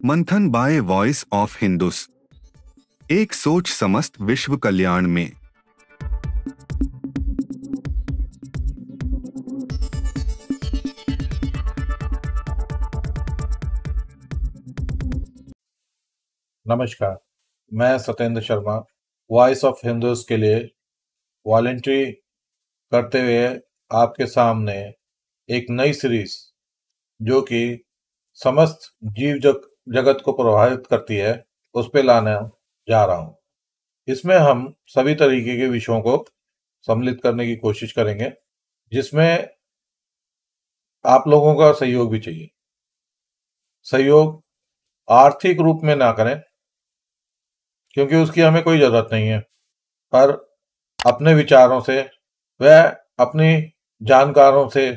मंथन bye voice of हिंदुस। एक सोच समस्त विश्व कल्याण में। नमस्कार, मैं सत्येंद्र शर्मा वॉइस ऑफ हिंदुस के लिए वॉलंटरी करते हुए आपके सामने एक नई सीरीज जो कि समस्त जगत को प्रभावित करती है उस पे लाने जा रहा हूँ। इसमें हम सभी तरीके के विषयों को सम्मिलित करने की कोशिश करेंगे, जिसमें आप लोगों का सहयोग भी चाहिए। सहयोग आर्थिक रूप में ना करें, क्योंकि उसकी हमें कोई जरूरत नहीं है, पर अपने विचारों से व अपनी जानकारों से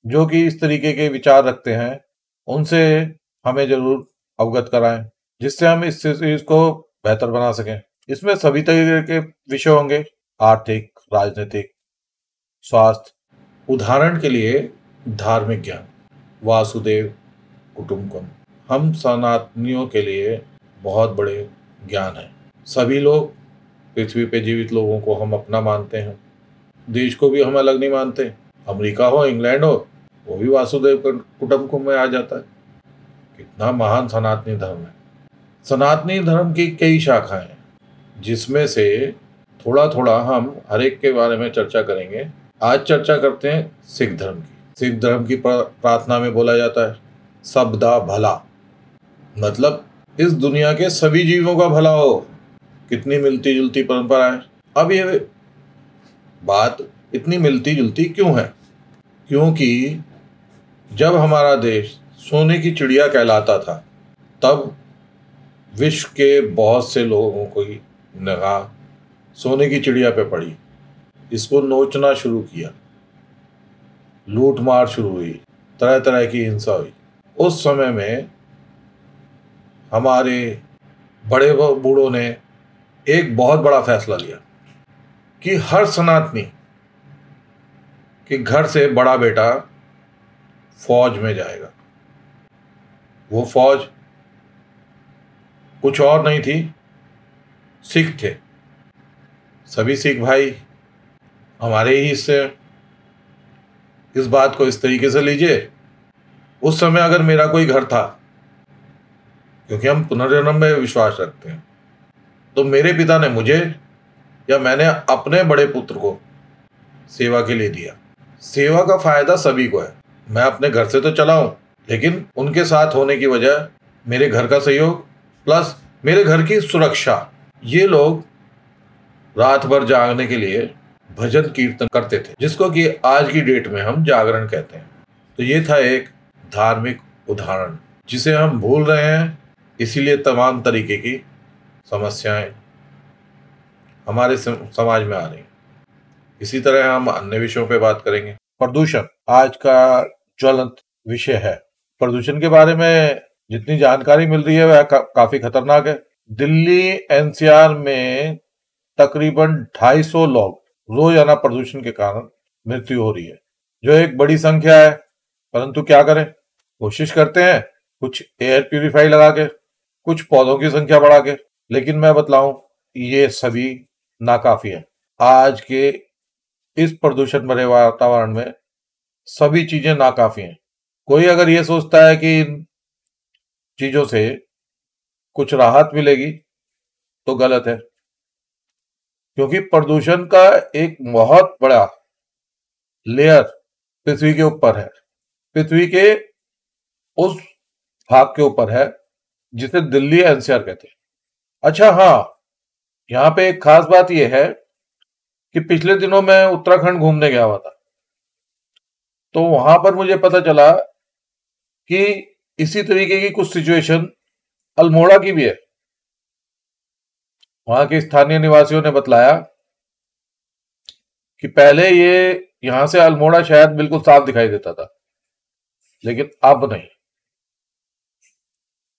जो कि इस तरीके के विचार रखते हैं उनसे हमें जरूर अवगत कराएं, जिससे हम इस सीरीज को बेहतर बना सकें। इसमें सभी तरीके के विषय होंगे, आर्थिक, राजनीतिक, स्वास्थ्य। उदाहरण के लिए धार्मिक ज्ञान, वासुदेव कुटुंबकम हम सनातनियों के लिए बहुत बड़े ज्ञान है। सभी लोग पृथ्वी पे जीवित लोगों को हम अपना मानते हैं, देश को भी हम अलग नहीं मानते। अमेरिका हो, इंग्लैंड हो, वो भी वासुदेव कुटुंबकम में आ जाता है। कितना महान सनातनी धर्म है। सनातनी धर्म की कई शाखाएं हैं, जिसमें से थोड़ा थोड़ा हम हर एक के बारे में चर्चा करेंगे। आज चर्चा करते हैं सिख धर्म की। सिख धर्म की प्रार्थना में बोला जाता है सबदा भला, मतलब इस दुनिया के सभी जीवों का भला हो। कितनी मिलती जुलती परंपरा है। अब ये बात इतनी मिलती जुलती क्यों है? क्योंकि जब हमारा देश सोने की चिड़िया कहलाता था, तब विश्व के बहुत से लोगों की निगाह सोने की चिड़िया पे पड़ी। इसको नोचना शुरू किया, लूट मार शुरू हुई, तरह तरह की हिंसा हुई। उस समय में हमारे बड़े बूढ़ों ने एक बहुत बड़ा फैसला लिया कि हर सनातनी के घर से बड़ा बेटा फौज में जाएगा। वो फौज कुछ और नहीं थी, सिख थे। सभी सिख भाई हमारे ही हिस्से। इस बात को इस तरीके से लीजिए, उस समय अगर मेरा कोई घर था, क्योंकि हम पुनर्जन्म में विश्वास रखते हैं, तो मेरे पिता ने मुझे या मैंने अपने बड़े पुत्र को सेवा के लिए दिया। सेवा का फायदा सभी को है। मैं अपने घर से तो चला हूं, लेकिन उनके साथ होने की वजह मेरे घर का सहयोग प्लस मेरे घर की सुरक्षा। ये लोग रात भर जागने के लिए भजन कीर्तन करते थे, जिसको कि आज की डेट में हम जागरण कहते हैं। तो ये था एक धार्मिक उदाहरण जिसे हम भूल रहे हैं, इसीलिए तमाम तरीके की समस्याएं हमारे समाज में आ रही हैं। इसी तरह हम अन्य विषयों पे बात करेंगे। प्रदूषण आज का ज्वलंत विषय है। प्रदूषण के बारे में जितनी जानकारी मिल रही है वह काफी खतरनाक है। दिल्ली एनसीआर में तकरीबन 250 लोग रोजाना प्रदूषण के कारण मृत्यु हो रही है, जो एक बड़ी संख्या है। परंतु क्या करें, कोशिश करते हैं कुछ एयर प्यूरिफाई लगा के, कुछ पौधों की संख्या बढ़ा के, लेकिन मैं बतलाऊं ये सभी नाकाफी है। आज के इस प्रदूषण भरे वातावरण में सभी चीजें नाकाफी हैं। कोई अगर ये सोचता है कि इन चीजों से कुछ राहत मिलेगी तो गलत है, क्योंकि प्रदूषण का एक बहुत बड़ा लेयर पृथ्वी के ऊपर है। पृथ्वी के उस भाग के ऊपर है जिसे दिल्ली एनसीआर कहते हैं। अच्छा हाँ, यहाँ पे एक खास बात यह है कि पिछले दिनों मैं उत्तराखंड घूमने गया हुआ था, तो वहां पर मुझे पता चला कि इसी तरीके की कुछ सिचुएशन अल्मोड़ा की भी है। वहां के स्थानीय निवासियों ने बतलाया कि पहले ये यहां से अल्मोड़ा शायद बिल्कुल साफ दिखाई देता था, लेकिन अब नहीं।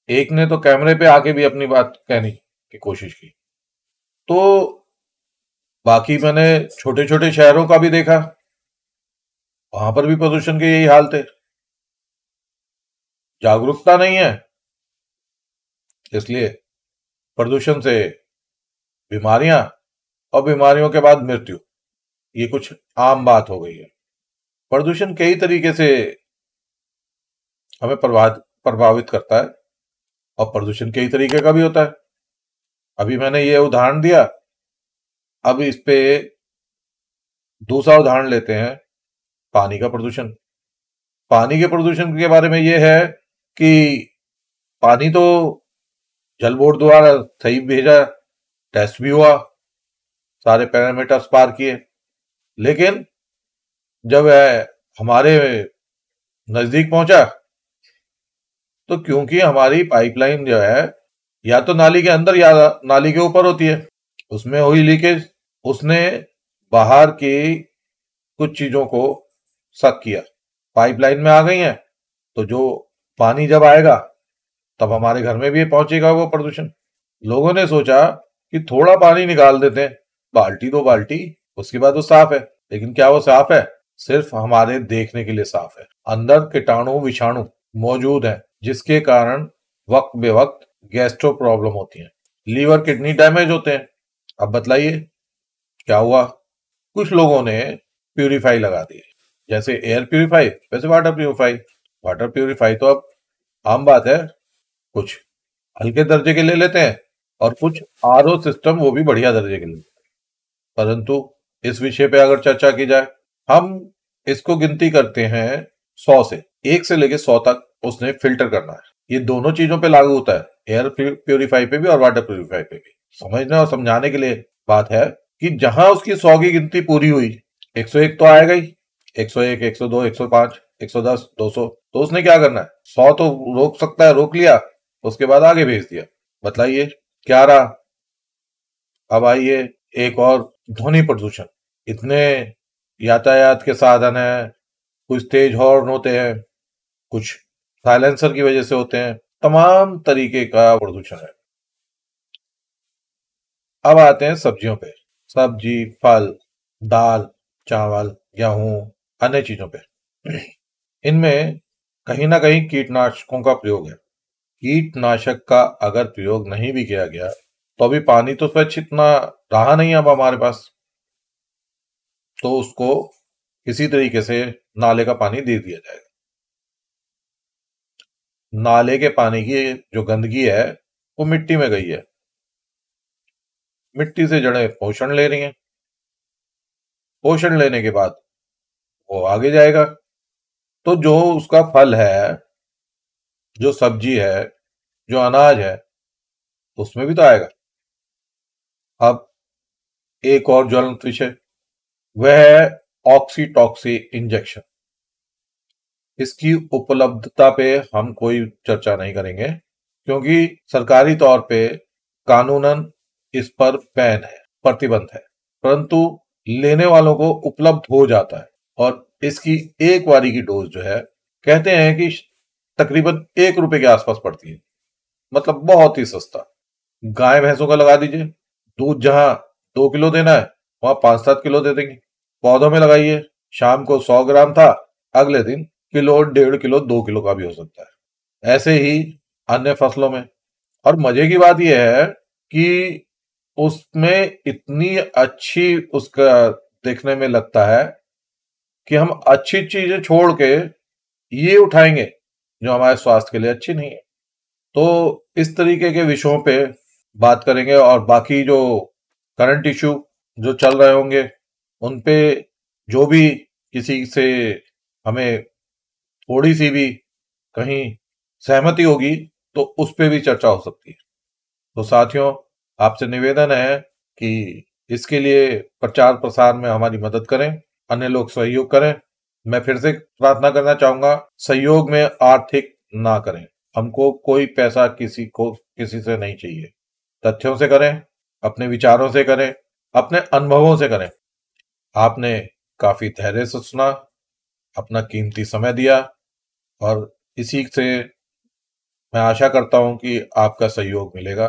एक ने तो कैमरे पे आके भी अपनी बात कहने की कोशिश की। तो बाकी मैंने छोटे छोटे शहरों का भी देखा, वहां पर भी प्रदूषण के यही हाल थे। जागरूकता नहीं है, इसलिए प्रदूषण से बीमारियां और बीमारियों के बाद मृत्यु, ये कुछ आम बात हो गई है। प्रदूषण कई तरीके से हमें प्रभावित करता है और प्रदूषण कई तरीके का भी होता है। अभी मैंने ये उदाहरण दिया, अब इस पे दूसरा उदाहरण लेते हैं, पानी का प्रदूषण। पानी के प्रदूषण के बारे में ये है कि पानी तो जल बोर्ड द्वारा सही भेजा, टेस्ट भी हुआ, सारे पैरामीटर्स पार किए, लेकिन जब हमारे नजदीक पहुंचा तो क्योंकि हमारी पाइपलाइन जो है या तो नाली के अंदर या नाली के ऊपर होती है, उसमें हुई लीकेज, उसने बाहर की कुछ चीजों को सक किया, पाइपलाइन में आ गई हैं, तो जो पानी जब आएगा तब हमारे घर में भी पहुंचेगा वो प्रदूषण। लोगों ने सोचा कि थोड़ा पानी निकाल देते हैं, बाल्टी 2 बाल्टी, उसके बाद वो साफ है। लेकिन क्या वो साफ है? सिर्फ हमारे देखने के लिए साफ है। अंदर कीटाणु विषाणु मौजूद है, जिसके कारण वक्त बेवक्त गैस्ट्रो प्रॉब्लम होती है, लीवर किडनी डैमेज होते हैं। अब बतलाइए क्या हुआ? कुछ लोगों ने प्यूरिफाई लगा दिए, जैसे एयर प्यूरिफाई वैसे वाटर प्यूरिफाई। वाटर प्यूरिफाई तो अब आम बात है, कुछ हल्के दर्जे के ले लेते हैं और कुछ आरओ सिस्टम वो भी बढ़िया दर्जे के ले लेते हैं। परंतु इस विषय पे अगर चर्चा की जाए, हम इसको गिनती करते हैं 100 से, 1 से लेके 100 तक उसने फिल्टर करना है। ये दोनों चीजों पे लागू होता है, एयर प्यूरिफाई पे भी और वाटर प्यूरिफाई पे भी। समझने और समझाने के लिए बात है कि जहां उसकी 100 की गिनती पूरी हुई, 101 तो आएगा ही, 101, 102, 105, 110, 200, तो उसने क्या करना है? 100 तो रोक सकता है, रोक लिया, उसके बाद आगे भेज दिया। बताइए क्या रहा? अब आइए एक और, ध्वनि प्रदूषण। इतने यातायात के साधन हैं, कुछ तेज हॉर्न होते हैं, कुछ साइलेंसर की वजह से होते हैं, तमाम तरीके का प्रदूषण है। अब आते हैं सब्जियों पे, सब्जी, फल, दाल, चावल, गेहूं, अन्य चीजों पे। इनमें कहीं ना कहीं कीटनाशकों का प्रयोग है। कीटनाशक का अगर प्रयोग नहीं भी किया गया तो अभी पानी तो स्वच्छ इतना रहा नहीं अब हमारे पास, तो उसको किसी तरीके से नाले का पानी दे दिया जाएगा। नाले के पानी की जो गंदगी है वो मिट्टी में गई है, मिट्टी से जड़ें पोषण ले रही हैं, पोषण लेने के बाद वो आगे जाएगा, तो जो उसका फल है, जो सब्जी है, जो अनाज है, उसमें भी तो आएगा। अब एक और ज्वलंत विषय, वह है ऑक्सीटॉक्सी इंजेक्शन। इसकी उपलब्धता पे हम कोई चर्चा नहीं करेंगे, क्योंकि सरकारी तौर पे कानूनन इस पर बैन है, प्रतिबंध है, परंतु लेने वालों को उपलब्ध हो जाता है। और इसकी एक बारी की डोज जो है, कहते हैं कि तकरीबन 1 रुपए के आसपास पड़ती है, मतलब बहुत ही सस्ता। गाय भैंसों का लगा दीजिए, दूध जहां 2 किलो देना है वहां 5-7 किलो दे देंगे। पौधों में लगाइए, शाम को 100 ग्राम था, अगले दिन किलो, 1.5 किलो, 2 किलो का भी हो सकता है। ऐसे ही अन्य फसलों में। और मजे की बात यह है कि उसमें इतनी अच्छी उसका देखने में लगता है कि हम अच्छी चीजें छोड़ के ये उठाएंगे जो हमारे स्वास्थ्य के लिए अच्छी नहीं है। तो इस तरीके के विषयों पे बात करेंगे, और बाकी जो करंट इशू जो चल रहे होंगे उन पे जो भी किसी से हमें थोड़ी सी भी कहीं सहमति होगी तो उस पे भी चर्चा हो सकती है। तो साथियों, आपसे निवेदन है कि इसके लिए प्रचार प्रसार में हमारी मदद करें, अन्य लोग सहयोग करें। मैं फिर से प्रार्थना करना चाहूंगा, सहयोग में आर्थिक ना करें, हमको कोई पैसा किसी से नहीं चाहिए। तथ्यों से करें, अपने विचारों से करें, अपने अनुभवों से करें। आपने काफी धैर्य से सुना, अपना कीमती समय दिया, और इसी से मैं आशा करता हूं कि आपका सहयोग मिलेगा।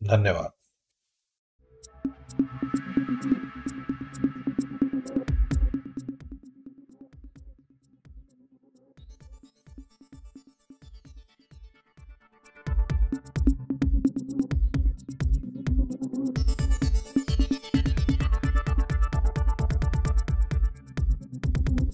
धन्यवाद।